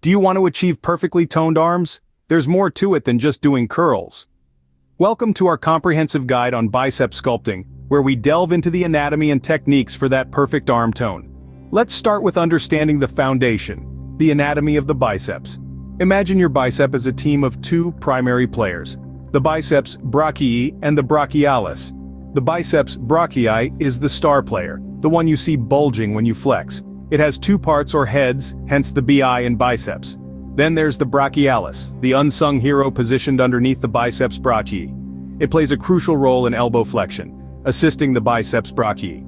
Do you want to achieve perfectly toned arms? There's more to it than just doing curls. Welcome to our comprehensive guide on bicep sculpting, where we delve into the anatomy and techniques for that perfect arm tone. Let's start with understanding the foundation, the anatomy of the biceps. Imagine your bicep as a team of two primary players, the biceps brachii and the brachialis. The biceps brachii is the star player, the one you see bulging when you flex. It has two parts or heads, hence the BI in biceps. Then there's the brachialis, the unsung hero positioned underneath the biceps brachii. It plays a crucial role in elbow flexion, assisting the biceps brachii.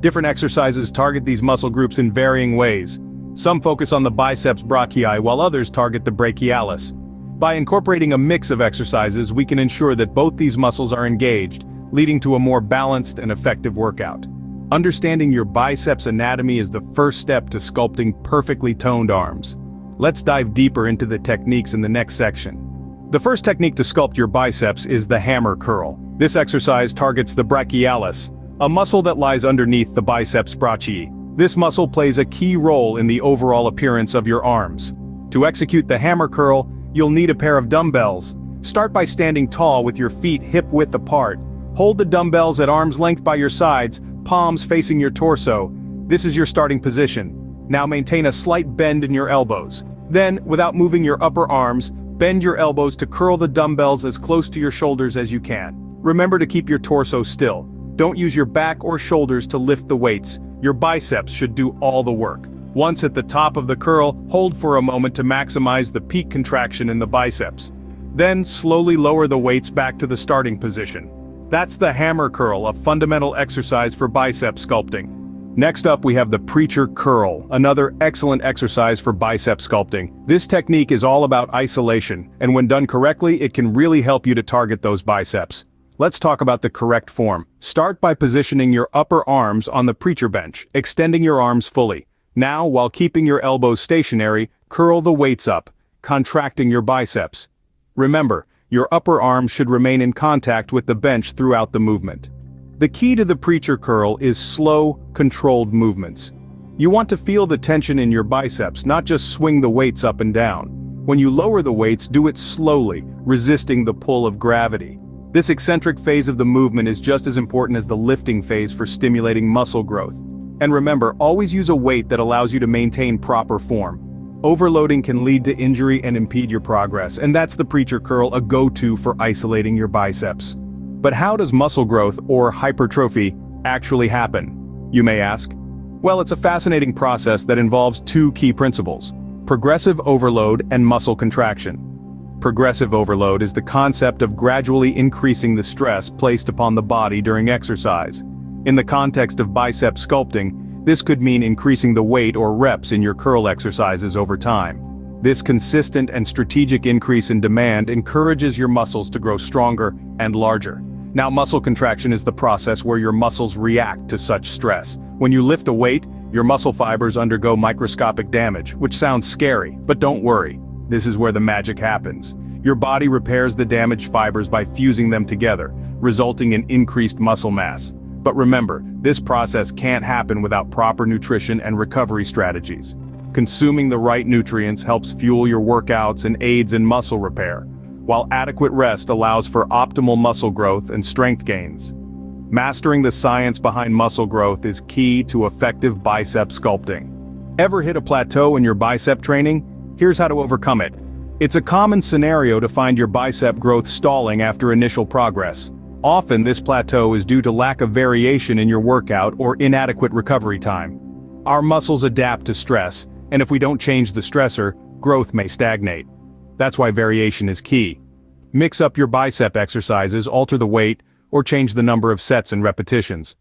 Different exercises target these muscle groups in varying ways. Some focus on the biceps brachii while others target the brachialis. By incorporating a mix of exercises, we can ensure that both these muscles are engaged, leading to a more balanced and effective workout. Understanding your biceps anatomy is the first step to sculpting perfectly toned arms. Let's dive deeper into the techniques in the next section. The first technique to sculpt your biceps is the hammer curl. This exercise targets the brachialis, a muscle that lies underneath the biceps brachii. This muscle plays a key role in the overall appearance of your arms. To execute the hammer curl, you'll need a pair of dumbbells. Start by standing tall with your feet hip-width apart. Hold the dumbbells at arm's length by your sides, palms facing your torso. This is your starting position. Now maintain a slight bend in your elbows. Then, without moving your upper arms, bend your elbows to curl the dumbbells as close to your shoulders as you can. Remember to keep your torso still. Don't use your back or shoulders to lift the weights. Your biceps should do all the work. Once at the top of the curl, hold for a moment to maximize the peak contraction in the biceps. Then slowly lower the weights back to the starting position. That's the hammer curl, a fundamental exercise for bicep sculpting. Next up we have the preacher curl, another excellent exercise for bicep sculpting. This technique is all about isolation, and when done correctly, it can really help you to target those biceps. Let's talk about the correct form. Start by positioning your upper arms on the preacher bench, extending your arms fully. Now, while keeping your elbows stationary, curl the weights up, contracting your biceps. Remember, your upper arms should remain in contact with the bench throughout the movement. The key to the preacher curl is slow, controlled movements. You want to feel the tension in your biceps, not just swing the weights up and down. When you lower the weights, do it slowly, resisting the pull of gravity. This eccentric phase of the movement is just as important as the lifting phase for stimulating muscle growth. And remember, always use a weight that allows you to maintain proper form. Overloading can lead to injury and impede your progress, and that's the preacher curl, a go-to for isolating your biceps. But how does muscle growth, or hypertrophy, actually happen? You may ask. Well, it's a fascinating process that involves two key principles: progressive overload and muscle contraction. Progressive overload is the concept of gradually increasing the stress placed upon the body during exercise. In the context of bicep sculpting, this could mean increasing the weight or reps in your curl exercises over time. This consistent and strategic increase in demand encourages your muscles to grow stronger and larger. Now, muscle contraction is the process where your muscles react to such stress. When you lift a weight, your muscle fibers undergo microscopic damage, which sounds scary, but don't worry. This is where the magic happens. Your body repairs the damaged fibers by fusing them together, resulting in increased muscle mass. But remember, this process can't happen without proper nutrition and recovery strategies. Consuming the right nutrients helps fuel your workouts and aids in muscle repair, while adequate rest allows for optimal muscle growth and strength gains. Mastering the science behind muscle growth is key to effective bicep sculpting. Ever hit a plateau in your bicep training? Here's how to overcome it. It's a common scenario to find your bicep growth stalling after initial progress. Often this plateau is due to lack of variation in your workout or inadequate recovery time. Our muscles adapt to stress, and if we don't change the stressor, growth may stagnate. That's why variation is key. Mix up your bicep exercises, alter the weight, or change the number of sets and repetitions.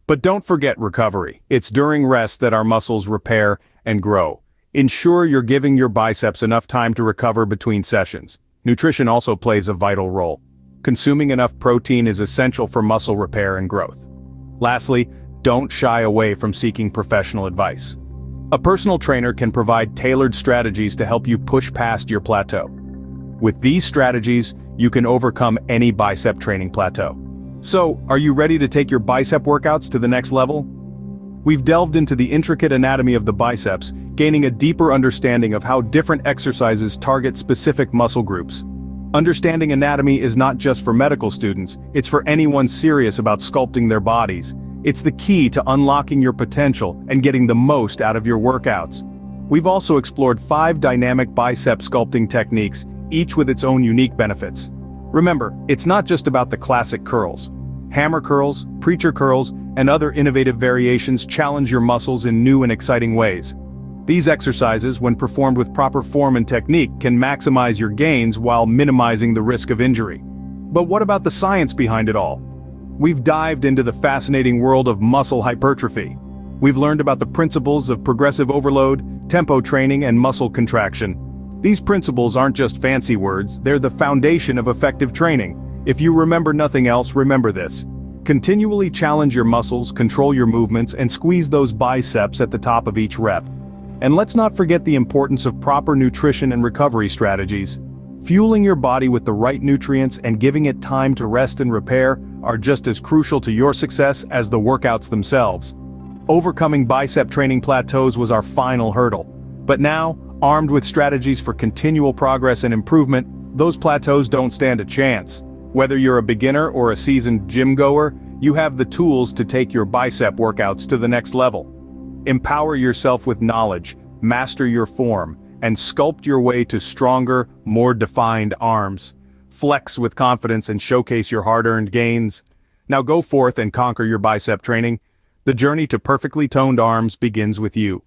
But don't forget recovery. It's during rest that our muscles repair and grow. Ensure you're giving your biceps enough time to recover between sessions. Nutrition also plays a vital role. Consuming enough protein is essential for muscle repair and growth. Lastly, don't shy away from seeking professional advice. A personal trainer can provide tailored strategies to help you push past your plateau. With these strategies, you can overcome any bicep training plateau. So, are you ready to take your bicep workouts to the next level? We've delved into the intricate anatomy of the biceps, gaining a deeper understanding of how different exercises target specific muscle groups. Understanding anatomy is not just for medical students, it's for anyone serious about sculpting their bodies. It's the key to unlocking your potential and getting the most out of your workouts. We've also explored 5 dynamic bicep sculpting techniques, each with its own unique benefits. Remember, it's not just about the classic curls. Hammer curls, preacher curls, and other innovative variations challenge your muscles in new and exciting ways. These exercises, when performed with proper form and technique, can maximize your gains while minimizing the risk of injury. But what about the science behind it all? We've dived into the fascinating world of muscle hypertrophy. We've learned about the principles of progressive overload, tempo training, and muscle contraction. These principles aren't just fancy words, they're the foundation of effective training. If you remember nothing else, remember this. Continually challenge your muscles, control your movements, and squeeze those biceps at the top of each rep. And let's not forget the importance of proper nutrition and recovery strategies. Fueling your body with the right nutrients and giving it time to rest and repair are just as crucial to your success as the workouts themselves. Overcoming bicep training plateaus was our final hurdle. But now, armed with strategies for continual progress and improvement, those plateaus don't stand a chance. Whether you're a beginner or a seasoned gym-goer, you have the tools to take your bicep workouts to the next level. Empower yourself with knowledge, master your form, and sculpt your way to stronger, more defined arms. Flex with confidence and showcase your hard-earned gains. Now go forth and conquer your bicep training. The journey to perfectly toned arms begins with you.